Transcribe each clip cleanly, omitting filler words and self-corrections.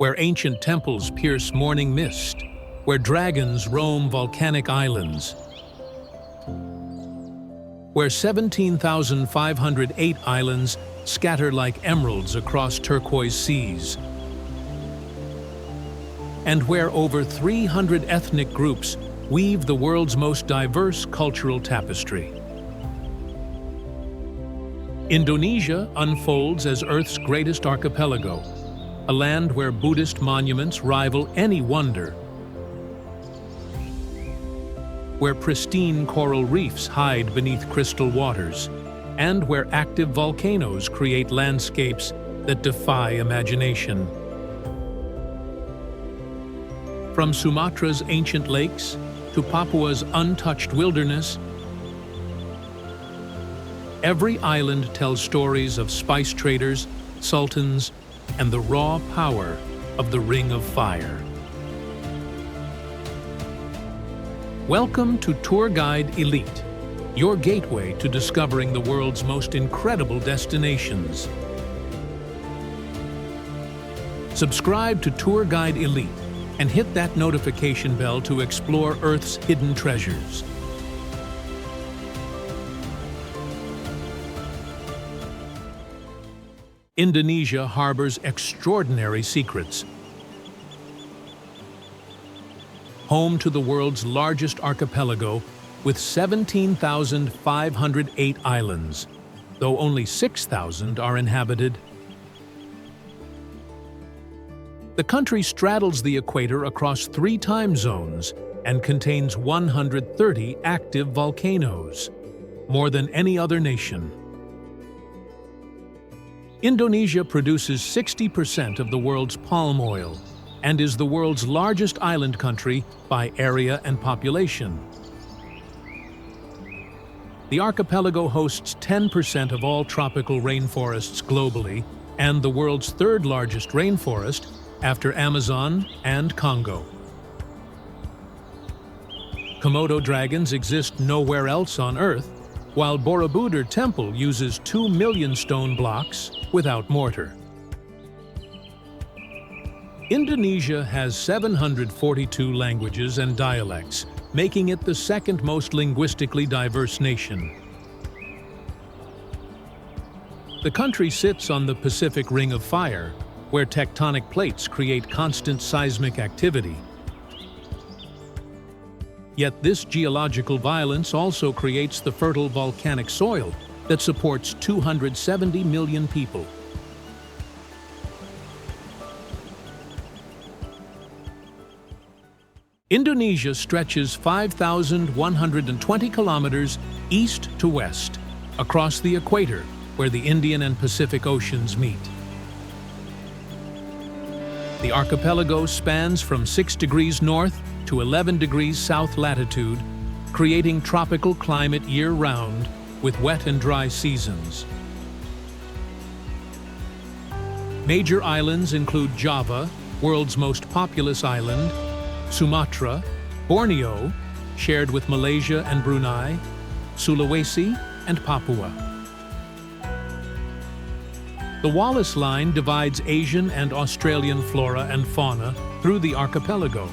where ancient temples pierce morning mist, where dragons roam volcanic islands, where 17,508 islands scatter like emeralds across turquoise seas, and where over 300 ethnic groups weave the world's most diverse cultural tapestry. Indonesia unfolds as Earth's greatest archipelago, a land where Buddhist monuments rival any wonder, where pristine coral reefs hide beneath crystal waters, and where active volcanoes create landscapes that defy imagination. From Sumatra's ancient lakes to Papua's untouched wilderness, every island tells stories of spice traders, sultans, and the raw power of the Ring of Fire. Welcome to Tour Guide Elite, your gateway to discovering the world's most incredible destinations. Subscribe to Tour Guide Elite and hit that notification bell to explore Earth's hidden treasures. Indonesia harbors extraordinary secrets. Home to the world's largest archipelago with 17,508 islands, though only 6,000 are inhabited. The country straddles the equator across 3 time zones and contains 130 active volcanoes, more than any other nation. Indonesia produces 60% of the world's palm oil and is the world's largest island country by area and population. The archipelago hosts 10% of all tropical rainforests globally and the world's 3rd largest rainforest after Amazon and Congo. Komodo dragons exist nowhere else on Earth, while BOROBUDUR Temple uses 2 million stone blocks without mortar. Indonesia has 742 languages and dialects, making it the 2nd most linguistically diverse nation. The country sits on the Pacific Ring of Fire, where tectonic plates create constant seismic activity. Yet this geological violence also creates the fertile volcanic soil that supports 270 million people. Indonesia stretches 5,120 kilometers east to west, across the equator, where the Indian and Pacific Oceans meet. The archipelago spans from 6 degrees north to 11 degrees south latitude, creating tropical climate year-round with wet and dry seasons. Major islands include Java, world's most populous island, Sumatra, Borneo, shared with Malaysia and Brunei, Sulawesi, and Papua. The Wallace Line divides Asian and Australian flora and fauna through the archipelago.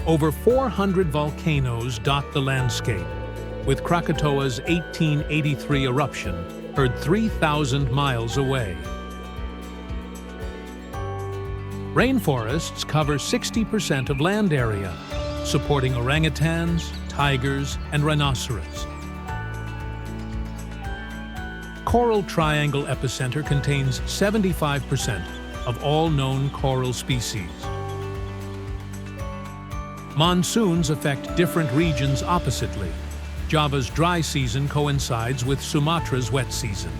Over 400 volcanoes dot the landscape, with Krakatoa's 1883 eruption heard 3,000 miles away. Rainforests cover 60% of land area, supporting orangutans, tigers, and rhinoceros. Coral Triangle epicenter contains 75% of all known coral species. Monsoons affect different regions oppositely. Java's dry season coincides with Sumatra's wet season.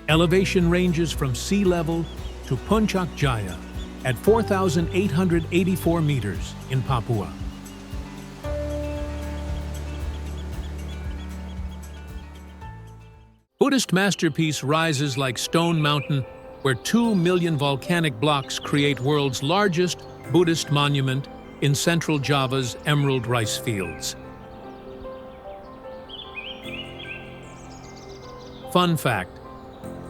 Elevation ranges from sea level to Puncak Jaya at 4,884 meters in Papua. Buddhist masterpiece rises like Stone Mountain, where 2 million volcanic blocks create world's largest Buddhist monument in central Java's emerald rice fields. Fun fact: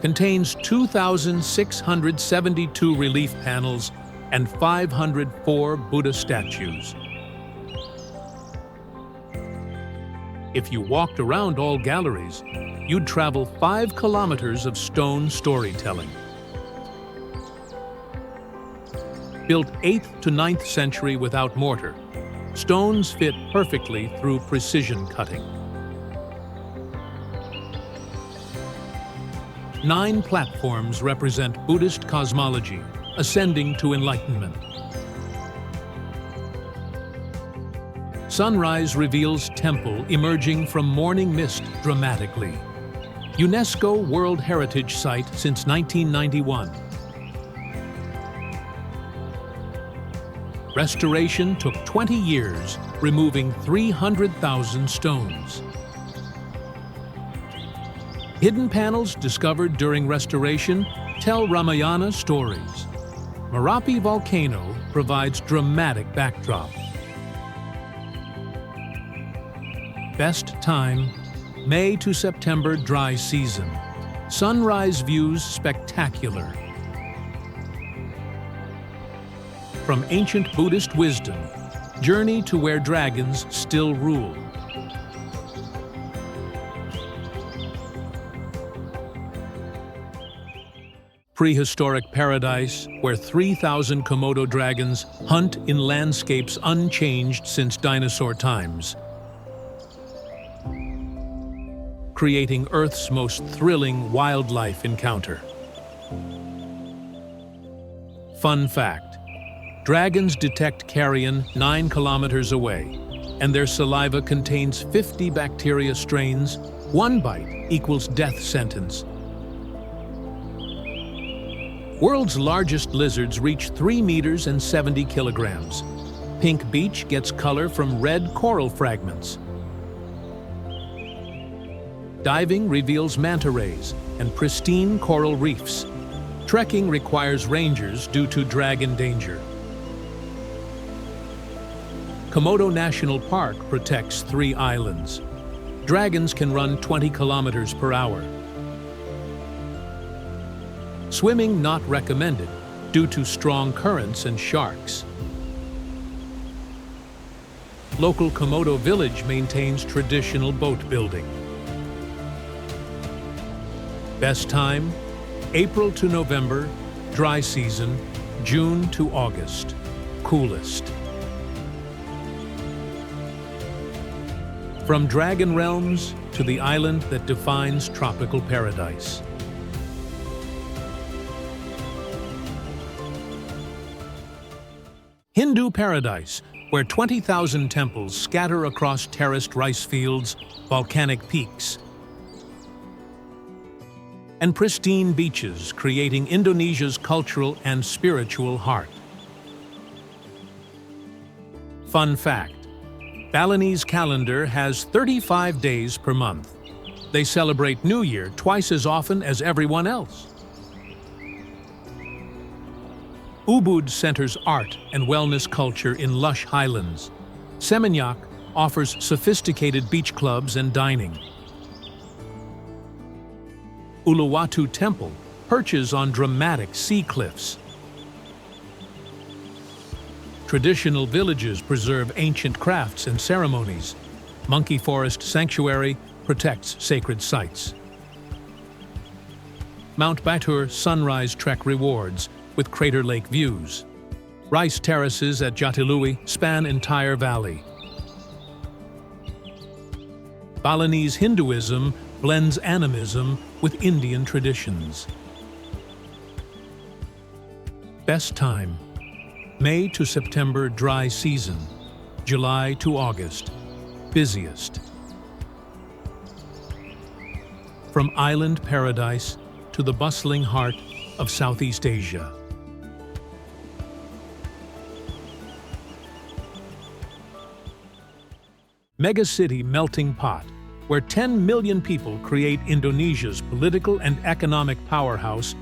contains 2,672 relief panels and 504 Buddha statues. If you walked around all galleries, you'd travel 5 kilometers of stone storytelling. Built 8th to 9th century without mortar, stones fit perfectly through precision cutting. 9 platforms represent Buddhist cosmology, ascending to enlightenment. Sunrise reveals temple emerging from morning mist dramatically. UNESCO World Heritage Site since 1991. Restoration took 20 years, removing 300,000 stones. Hidden panels discovered during restoration tell Ramayana stories. Merapi volcano provides dramatic backdrop. Best time, May to September dry season. Sunrise views spectacular. From ancient Buddhist wisdom, journey to where dragons still rule. Prehistoric paradise, where 3,000 Komodo dragons hunt in landscapes unchanged since dinosaur times, creating Earth's most thrilling wildlife encounter. Fun fact: dragons detect carrion 9 kilometers away, and their saliva contains 50 bacteria strains. 1 bite equals death sentence. World's largest lizards reach 3 meters and 70 kilograms. Pink beach gets color from red coral fragments. Diving reveals manta rays and pristine coral reefs. Trekking requires rangers due to dragon danger. Komodo National Park protects 3 islands. Dragons can run 20 kilometers per hour. Swimming not recommended due to strong currents and sharks. Local Komodo village maintains traditional boat building. Best time, April to November, dry season, June to August, coolest. From dragon realms to the island that defines tropical paradise. Hindu paradise, where 20,000 temples scatter across terraced rice fields, volcanic peaks, and pristine beaches, creating Indonesia's cultural and spiritual heart. Fun fact: Balinese calendar has 35 days per month. They celebrate New Year twice as often as everyone else. UBUD centers art and wellness culture in lush highlands. Seminyak offers sophisticated beach clubs and dining. ULUWATU Temple perches on dramatic sea cliffs. Traditional villages preserve ancient crafts and ceremonies. Monkey Forest Sanctuary protects sacred sites. Mount BATUR Sunrise Trek rewards with Crater Lake views. Rice terraces at Jatiluwi span entire valley. Balinese Hinduism blends animism with Indian traditions. Best time: May to September dry season, July to August, busiest. From island paradise to the bustling heart of Southeast Asia. Megacity melting pot, where 10 million people create Indonesia's political and economic powerhouse,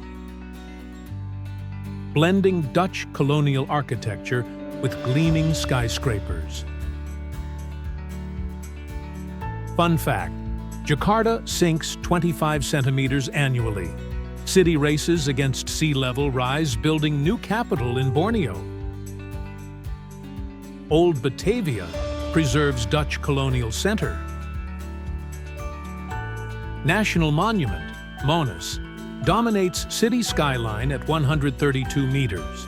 blending Dutch colonial architecture with gleaming skyscrapers. Fun fact: Jakarta sinks 25 centimeters annually. City races against sea level rise, building new capital in Borneo. Old Batavia preserves Dutch colonial center. National Monument, Monas, dominates city skyline at 132 meters.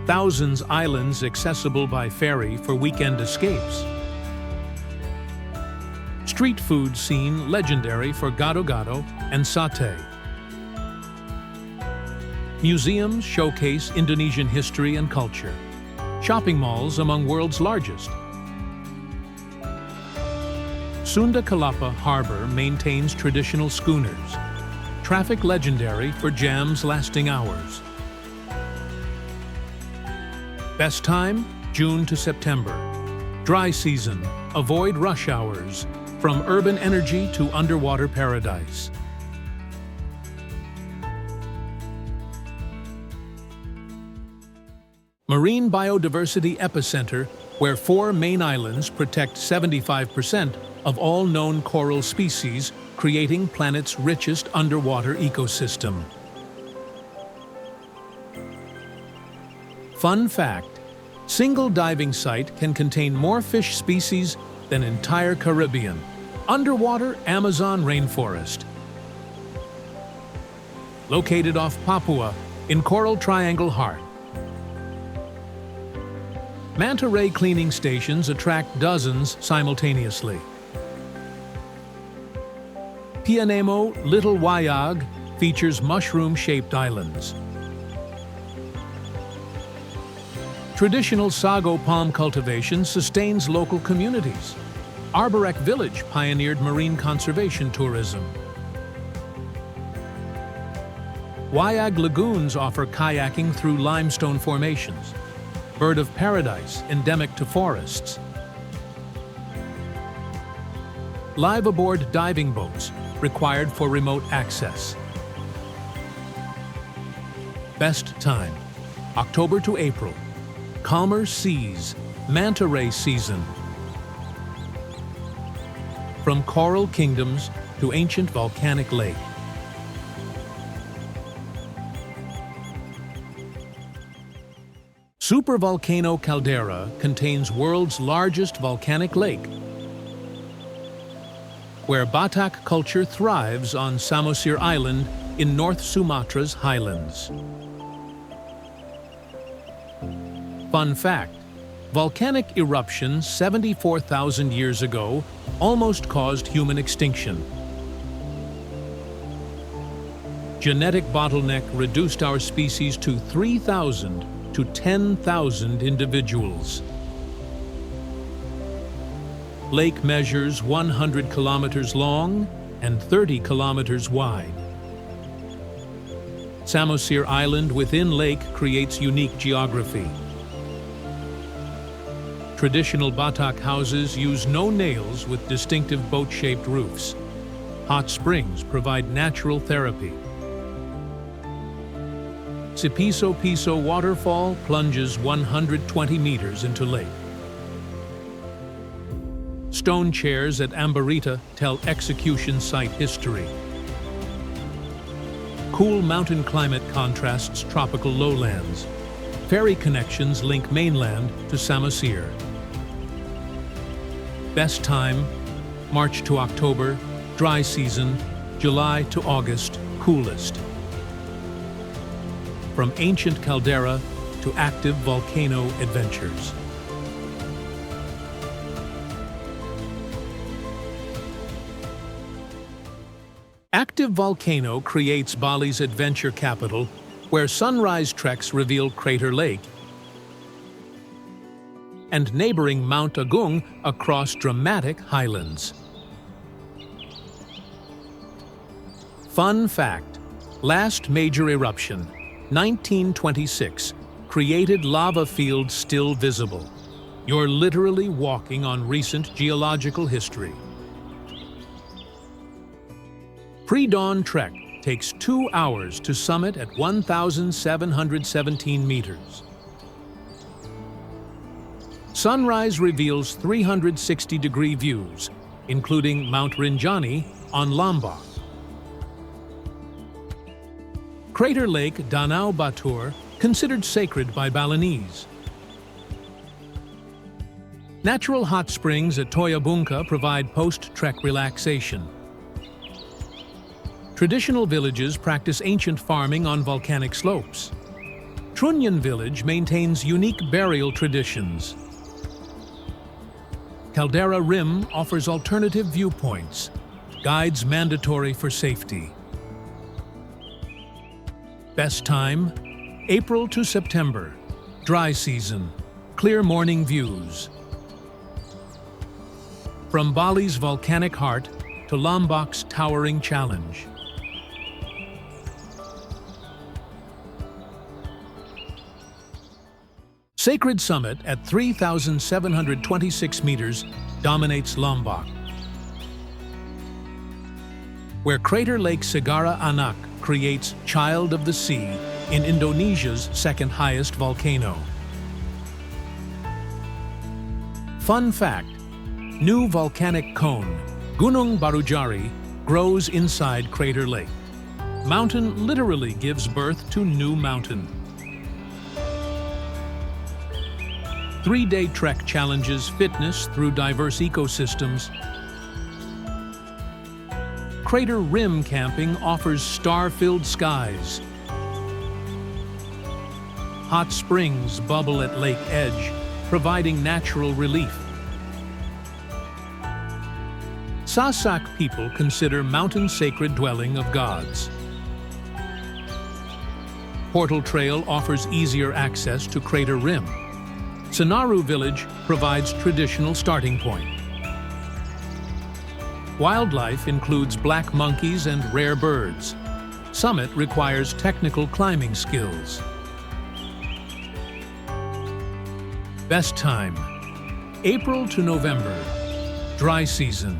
Thousands islands accessible by ferry for weekend escapes. Street food scene legendary for gado-gado and satay. Museums showcase Indonesian history and culture. Shopping malls among world's largest. Sunda Kelapa Harbor maintains traditional schooners. Traffic legendary for jams lasting hours. Best time, June to September. Dry season, avoid rush hours. From urban energy to underwater paradise. Marine biodiversity epicenter, where 4 main islands protect 75% of all known coral species, creating planet's richest underwater ecosystem. Fun fact: single diving site can contain more fish species than entire Caribbean. Underwater Amazon rainforest. Located off Papua in Coral Triangle Heart. Manta ray cleaning stations attract dozens simultaneously. Pianemo Little Wayag features mushroom-shaped islands. Traditional sago palm cultivation sustains local communities. Arborek Village pioneered marine conservation tourism. Wayag lagoons offer kayaking through limestone formations. Bird of paradise endemic to forests. Live aboard diving boats required for remote access. Best time, October to April. Calmer seas, manta ray season. From coral kingdoms to ancient volcanic lake. Supervolcano caldera contains world's largest volcanic lake, where Batak culture thrives on Samosir Island in North Sumatra's highlands. Fun fact: volcanic eruptions 74,000 years ago almost caused human extinction. Genetic bottleneck reduced our species to 3,000 to 10,000 individuals. Lake measures 100 kilometers long and 30 kilometers wide. Samosir Island within lake creates unique geography. Traditional Batak houses use no nails with distinctive boat-shaped roofs. Hot springs provide natural therapy. Sipiso Piso waterfall plunges 120 meters into lake. Stone chairs at Ambarita tell execution site history. Cool mountain climate contrasts tropical lowlands. Ferry connections link mainland to Samosir. Best time, March to October, dry season, July to August, coolest. From ancient caldera to active volcano adventures. Active volcano creates Bali's adventure capital, where sunrise treks reveal Crater Lake and neighboring Mount Agung across dramatic highlands. Fun fact: last major eruption, 1926, created lava fields still visible. You're literally walking on recent geological history. Pre-dawn trek takes 2 hours to summit at 1,717 meters. Sunrise reveals 360-degree views, including Mount Rinjani on Lombok. Crater Lake Danau Batur, considered sacred by Balinese. Natural hot springs at Toyabunka provide post-trek relaxation. Traditional villages practice ancient farming on volcanic slopes. Trunyan village maintains unique burial traditions. Caldera Rim offers alternative viewpoints. Guides mandatory for safety. Best time, April to September. Dry season. Clear morning views. From Bali's volcanic heart to Lombok's towering challenge. Sacred Summit at 3,726 meters dominates Lombok, where Crater Lake Segara Anak creates Child of the Sea in Indonesia's second highest volcano. Fun fact, new volcanic cone, Gunung Barujari, grows inside Crater Lake. Mountain literally gives birth to new mountain. 3-day trek challenges fitness through diverse ecosystems. Crater Rim camping offers star-filled skies. Hot springs bubble at lake edge, providing natural relief. Sasak people consider mountain sacred dwelling of gods. Portal Trail offers easier access to Crater Rim. Senaru Village provides traditional starting point. Wildlife includes black monkeys and rare birds. Summit requires technical climbing skills. Best time, April to November. Dry season,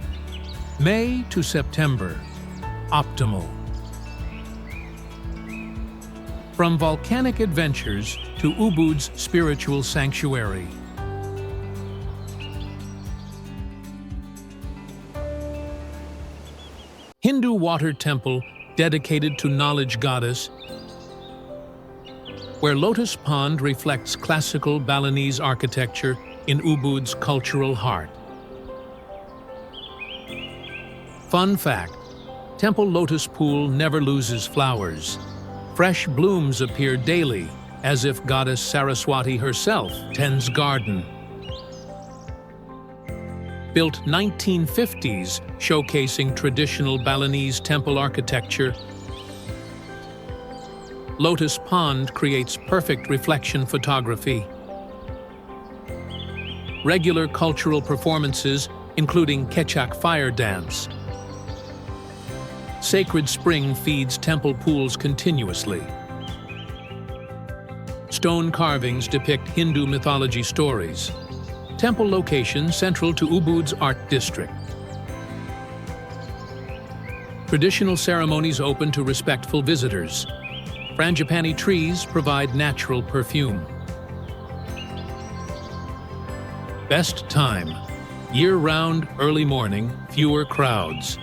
May to September. Optimal. From volcanic adventures to UBUD's spiritual sanctuary. Hindu water temple dedicated to knowledge goddess, where Lotus Pond reflects classical Balinese architecture in UBUD's cultural heart. Fun fact, Temple Lotus Pool never loses flowers. Fresh blooms appear daily, as if goddess Saraswati herself tends garden. Built 1950s, showcasing traditional Balinese temple architecture, Lotus Pond creates perfect reflection photography. Regular cultural performances, including Kecak fire dance. Sacred spring feeds temple pools continuously. Stone carvings depict Hindu mythology stories. Temple location central to UBUD's art district. Traditional ceremonies open to respectful visitors. Frangipani trees provide natural perfume. Best time, year-round early morning, fewer crowds.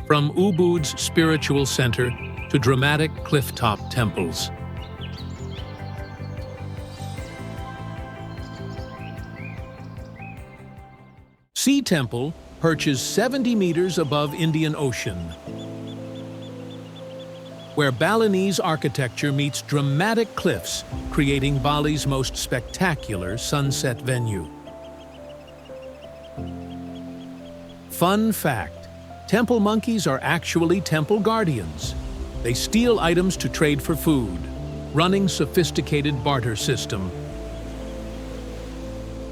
From UBUD's spiritual center to dramatic clifftop temples. Sea Temple perches 70 meters above Indian Ocean, where Balinese architecture meets dramatic cliffs, creating Bali's most spectacular sunset venue. Fun fact, temple monkeys are actually temple guardians. They steal items to trade for food, running sophisticated barter system.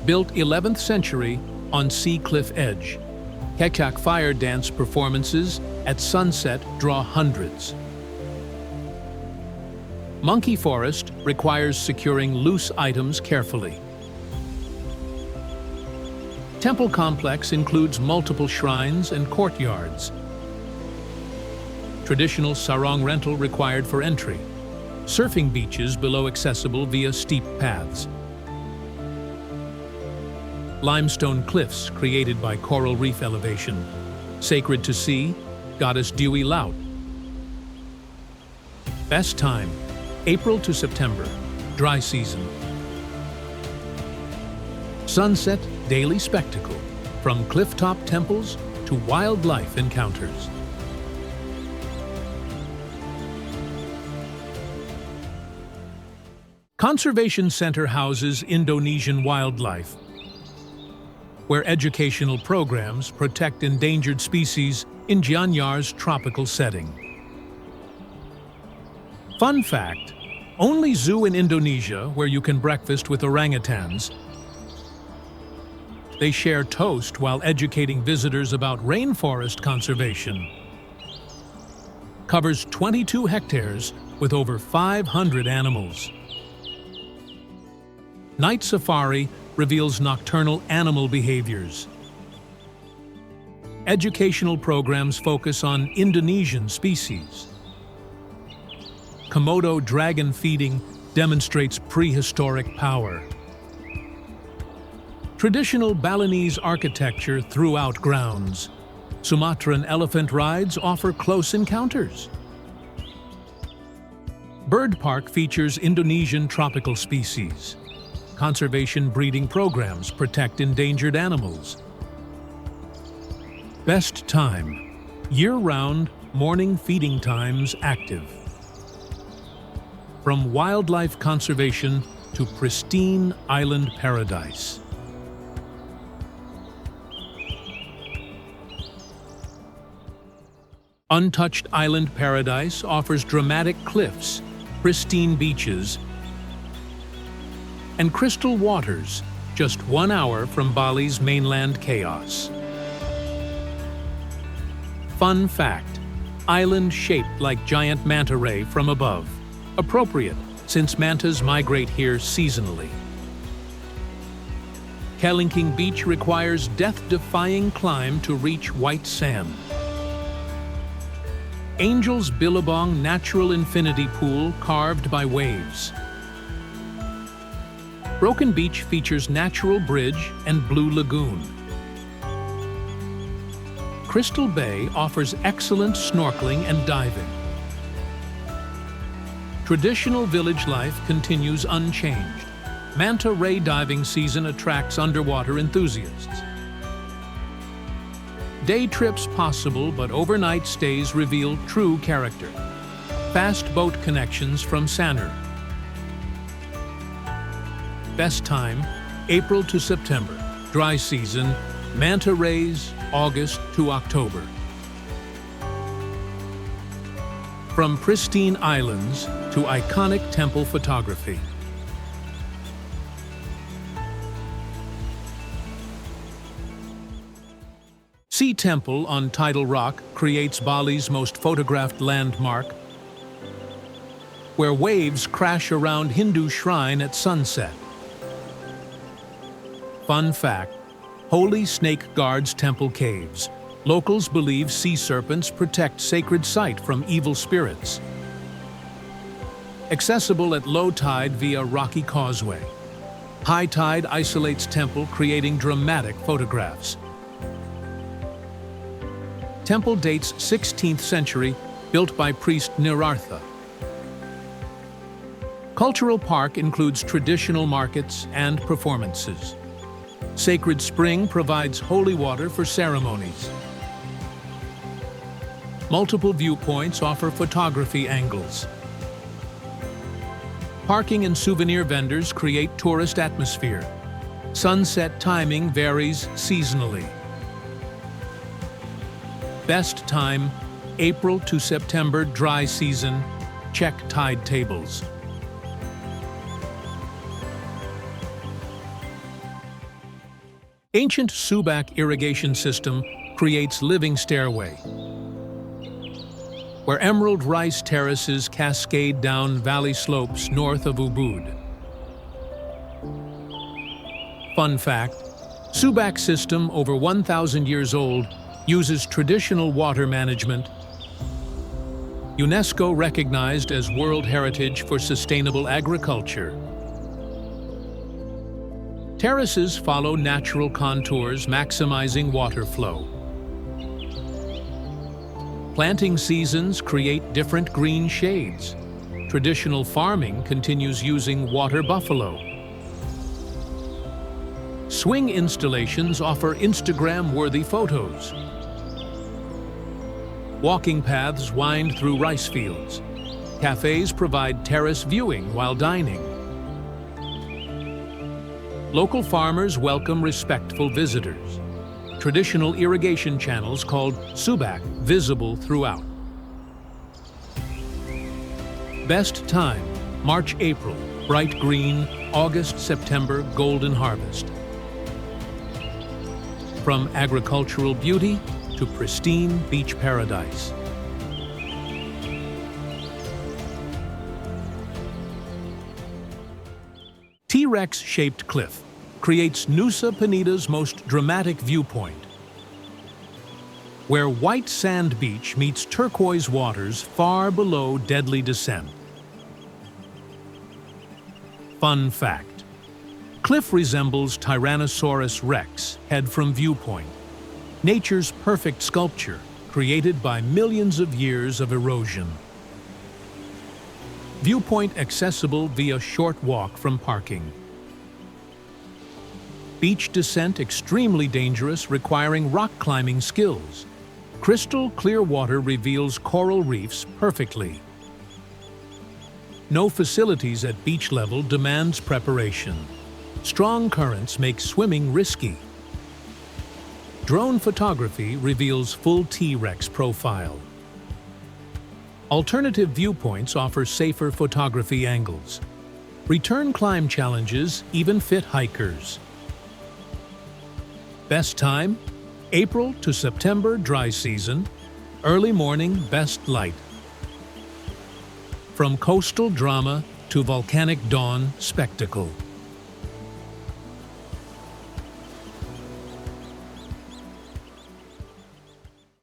Built 11th century on sea cliff edge, Kecak fire dance performances at sunset draw hundreds. Monkey forest requires securing loose items carefully. Temple complex includes multiple shrines and courtyards. Traditional sarong rental required for entry. Surfing beaches below accessible via steep paths. Limestone cliffs created by coral reef elevation. Sacred to sea, goddess Dewi Laut. Best time, April to September, dry season. Sunset daily spectacle, from clifftop temples to wildlife encounters. Conservation Center houses Indonesian wildlife, where educational programs protect endangered species in Gianyar's tropical setting. Fun fact, only zoo in Indonesia where you can breakfast with orangutans. They share toast while educating visitors about rainforest conservation. Covers 22 hectares with over 500 animals. Night safari reveals nocturnal animal behaviors. Educational programs focus on Indonesian species. Komodo dragon feeding demonstrates prehistoric power. Traditional Balinese architecture throughout grounds. Sumatran elephant rides offer close encounters. Bird Park features Indonesian tropical species. Conservation breeding programs protect endangered animals. Best time, year-round morning feeding times active. From wildlife conservation to pristine island paradise. Untouched Island Paradise offers dramatic cliffs, pristine beaches, and crystal waters, just 1 hour from Bali's mainland chaos. Fun fact, island shaped like giant manta ray from above. Appropriate, since mantas migrate here seasonally. KELINGKING Beach requires death-defying climb to reach white sand. Angel's Billabong Natural Infinity Pool carved by waves. Broken Beach features natural bridge and blue lagoon. Crystal Bay offers excellent snorkeling and diving. Traditional village life continues unchanged. Manta ray diving season attracts underwater enthusiasts. Day trips possible, but overnight stays reveal true character. Fast boat connections from Sanur. Best time, April to September. Dry season, manta rays, August to October. From pristine islands to iconic temple photography. Sea Temple on Tidal Rock creates Bali's most photographed landmark, where waves crash around Hindu shrine at sunset. Fun fact, Holy Snake guards temple caves. Locals believe sea serpents protect sacred site from evil spirits. Accessible at low tide via rocky causeway. High tide isolates temple, creating dramatic photographs. Temple dates 16th century, built by priest Nirartha. Cultural park includes traditional markets and performances. Sacred Spring provides holy water for ceremonies. Multiple viewpoints offer photography angles. Parking and souvenir vendors create tourist atmosphere. Sunset timing varies seasonally. Best time, April to September dry season. Check tide tables. Ancient Subak irrigation system creates living stairway, where emerald rice terraces cascade down valley slopes north of UBUD. Fun fact, Subak system, over 1,000 years old, uses traditional water management. UNESCO recognized as World Heritage for Sustainable Agriculture. Terraces follow natural contours, maximizing water flow. Planting seasons create different green shades. Traditional farming continues using water buffalo. Swing installations offer Instagram-worthy photos. Walking paths wind through rice fields. Cafes provide terrace viewing while dining. Local farmers welcome respectful visitors. Traditional irrigation channels called subak visible throughout. Best time, March-April, bright green, August-September, golden harvest. From agricultural beauty to pristine beach paradise. T-Rex-shaped cliff creates NUSA PENIDA's most dramatic viewpoint, where white sand beach meets turquoise waters far below deadly descent. Fun fact: cliff resembles Tyrannosaurus rex head from viewpoint, nature's perfect sculpture created by millions of years of erosion. Viewpoint accessible via short walk from parking. Beach descent extremely dangerous, requiring rock climbing skills. Crystal clear water reveals coral reefs perfectly. No facilities at beach level demands preparation. Strong currents make swimming risky. Drone photography reveals full T-Rex profile. Alternative viewpoints offer safer photography angles. Return climb challenges even fit hikers. Best time, April to September, dry season. Early morning, best light. From coastal drama to volcanic dawn spectacle.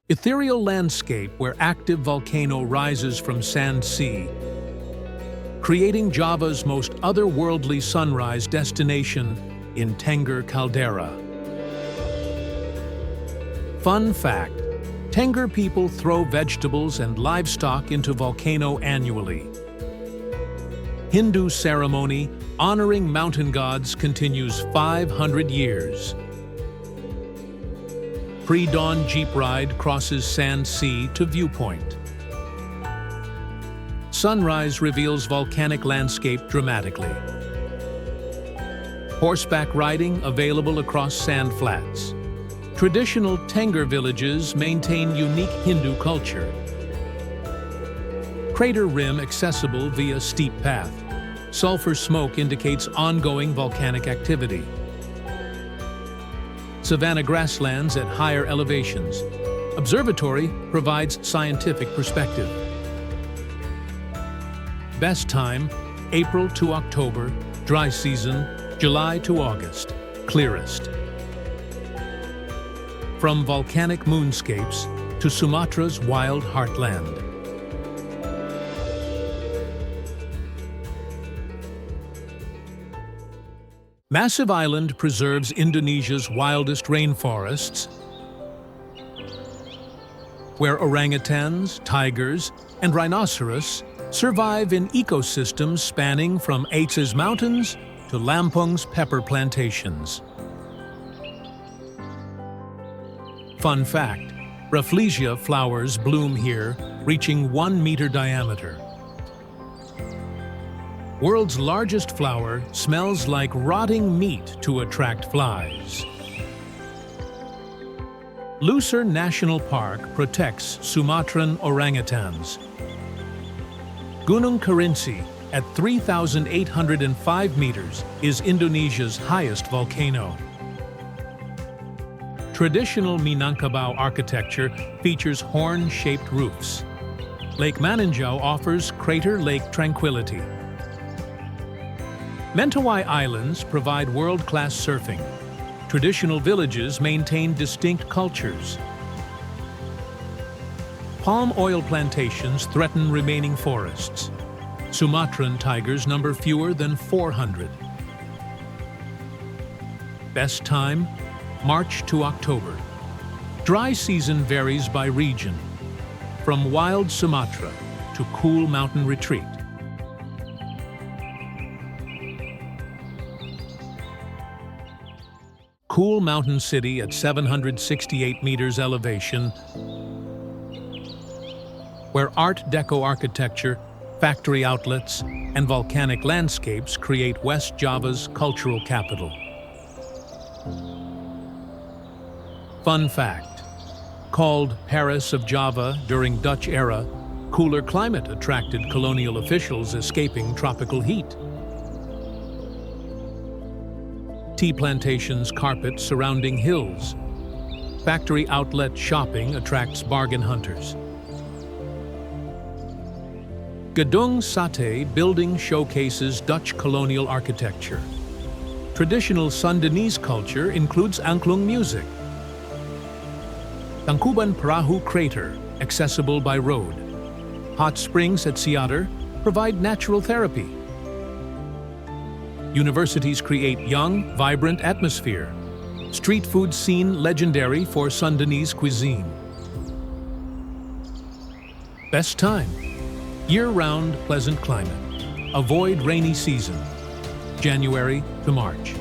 Ethereal landscape where active volcano rises from sand sea, creating Java's most otherworldly sunrise destination in Tengger Caldera. Fun fact: Tengger people throw vegetables and livestock into volcano annually. Hindu ceremony honoring mountain gods continues 500 years. Pre-dawn jeep ride crosses sand sea to viewpoint. Sunrise reveals volcanic landscape dramatically. Horseback riding available across sand flats. Traditional Tengger villages maintain unique Hindu culture. Crater rim accessible via steep path. Sulfur smoke indicates ongoing volcanic activity. Savanna grasslands at higher elevations. Observatory provides scientific perspective. Best time, April to October, dry season, July to August, clearest. From volcanic moonscapes to Sumatra's wild heartland. Massive Island preserves Indonesia's wildest rainforests, where orangutans, tigers, and rhinoceros survive in ecosystems spanning from Aceh's mountains to Lampung's pepper plantations. Fun fact: Rafflesia flowers bloom here, reaching 1 meter diameter. World's largest flower smells like rotting meat to attract flies. Lucer National Park protects Sumatran orangutans. Gunung Kerinci, at 3,805 meters, is Indonesia's highest volcano. Traditional Minangkabau architecture features horn-shaped roofs. Lake Maninjau offers crater lake tranquility. Mentawai Islands provide world-class surfing. Traditional villages maintain distinct cultures. Palm oil plantations threaten remaining forests. Sumatran tigers number fewer than 400. Best time, March to October. Dry season varies by region, from wild Sumatra to cool mountain retreat. cool mountain city at 768 meters elevation, where Art Deco architecture, factory outlets, and volcanic landscapes create West Java's cultural capital. Fun fact: called Paris of Java during Dutch era, cooler climate attracted colonial officials escaping tropical heat. Tea plantations carpet surrounding hills. Factory outlet shopping attracts bargain hunters. Gedung Sate building showcases Dutch colonial architecture. Traditional Sundanese culture includes angklung music. Tangkuban Perahu Crater, accessible by road. Hot springs at Siater provide natural therapy. Universities create young, vibrant atmosphere. Street food scene legendary for Sundanese cuisine. Best time: year-round pleasant climate. Avoid rainy season, January to March.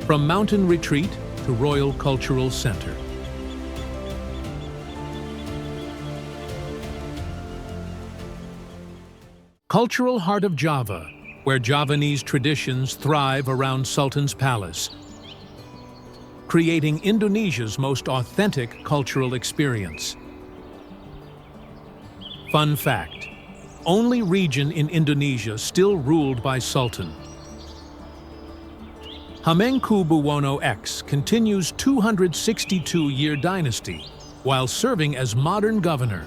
From mountain retreat to Royal Cultural Center. Cultural heart of Java, where Javanese traditions thrive around Sultan's Palace, creating Indonesia's most authentic cultural experience. Fun fact: only region in Indonesia still ruled by Sultan. Hamengkubuwono X continues 262-year dynasty while serving as modern governor.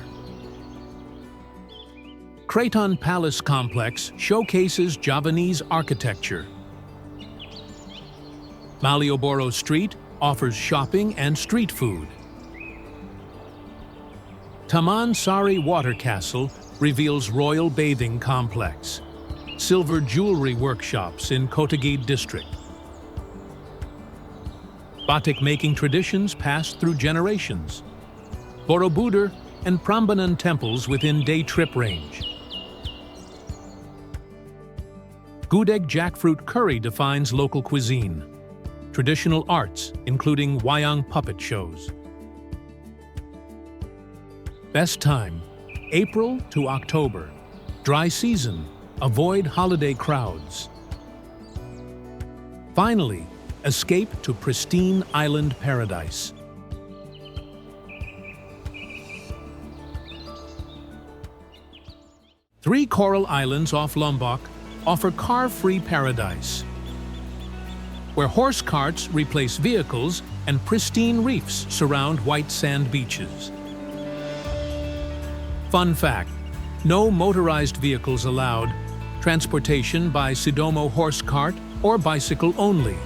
Kraton Palace Complex showcases Javanese architecture. Malioboro Street offers shopping and street food. Taman Sari Water Castle reveals royal bathing complex. Silver jewelry workshops in Kotagede district. Batik-making traditions passed through generations. Borobudur and Prambanan temples within day trip range. Gudeg jackfruit curry defines local cuisine. Traditional arts, including wayang puppet shows. Best time: April to October. Dry season, avoid holiday crowds. Finally, escape to pristine island paradise. Three coral islands off Lombok offer car-free paradise, where horse carts replace vehicles and pristine reefs surround white sand beaches. Fun fact: no motorized vehicles allowed, transportation by Sidomo horse cart or bicycle only,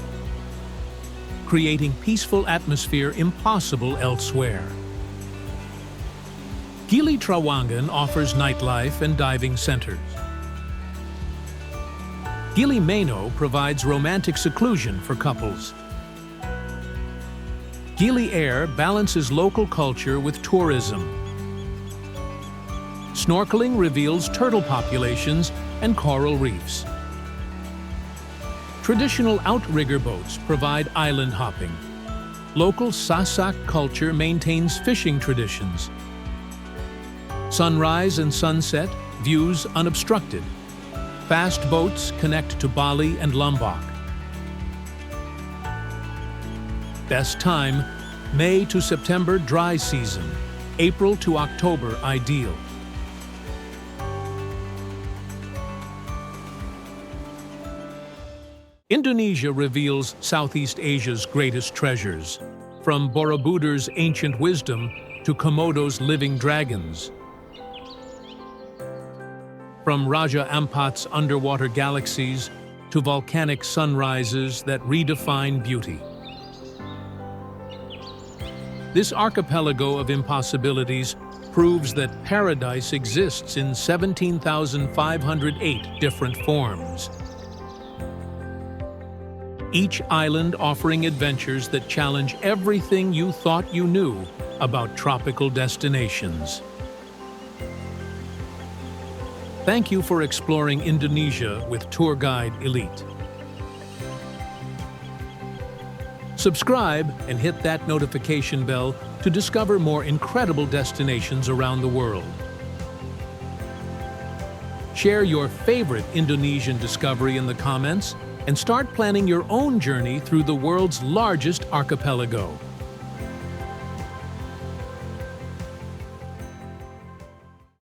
creating peaceful atmosphere impossible elsewhere. Gili Trawangan offers nightlife and diving centers. Gili Mano provides romantic seclusion for couples. Gili Air balances local culture with tourism. Snorkeling reveals turtle populations and coral reefs. Traditional outrigger boats provide island hopping. Local Sasak culture maintains fishing traditions. Sunrise and sunset, views unobstructed. Fast boats connect to Bali and Lombok. Best time: May to September dry season, April to October ideal. Indonesia reveals Southeast Asia's greatest treasures, from Borobudur's ancient wisdom to Komodo's living dragons. From Raja Ampat's underwater galaxies to volcanic sunrises that redefine beauty. This archipelago of impossibilities proves that paradise exists in 17,508 different forms. Each island offering adventures that challenge everything you thought you knew about tropical destinations. Thank you for exploring Indonesia with Tour Guide Elite. Subscribe and hit that notification bell to discover more incredible destinations around the world. Share your favorite Indonesian discovery in the comments and start planning your own journey through the world's largest archipelago.